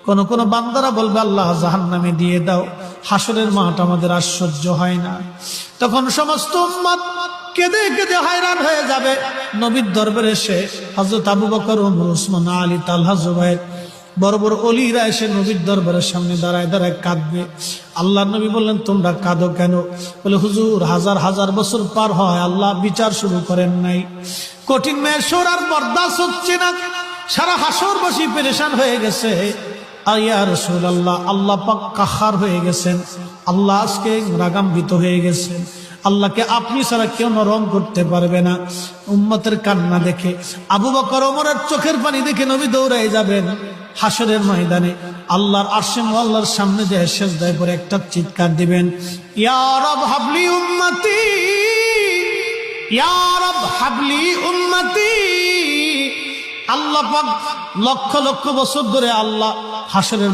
কোন কোন বান্দারা বলবে আল্লাহ জাহান্নামে দিয়ে দাও, হাসরের মাঠ আমাদের আর সহ্য হয় না। তখন সমস্ত উম্মত কেঁদে কেঁদে হায়রান হয়ে যাবে। নবীর দরবারে এসে হযরত আবু বকর, ওমর, ওসমান, আলী, তালহা, জুবাইর বড় বড় ওলিরা এসে নবীর দরবারের সামনে দাঁড়ায় দাঁড়ায় কাঁদবে। আল্লাহ নবী বললেন তোমরা কাঁদো কেন? বলে হুজুর হাজার হাজার বছর পার হয় আল্লাহ বিচার শুরু করেন নাই, কঠিন মেশর আর বরদাস্ত হচ্ছে না, সারা হাসরবাসী পেরেশান হয়ে গেছে। আর ইয়া রাসূলুল্লাহ, আল্লাহ পাক কাহার হয়ে গেছেন, আল্লাহ আজকে রাগান্বিত হয়ে গেছেন, আল্লাহকে আপনি ছাড়া কেউ নরম করতে পারবে না। উম্মতের কান্না দেখে, আবু বকর ওমরের চোখের পানি দেখে নবী দৌড়ায় যাবেন হাসরের ময়দানে। আল্লাহর আরশে আল্লাহর সামনে যে সিজদায় পড়ে একটা চিৎকার দিবেন, ইয়া রব হাবলি উম্মতি, ইয়া রব হাবলি উম্মতি। আল্লাহ পাক লক্ষ লক্ষ বছর ধরে আল্লাহ হাসরের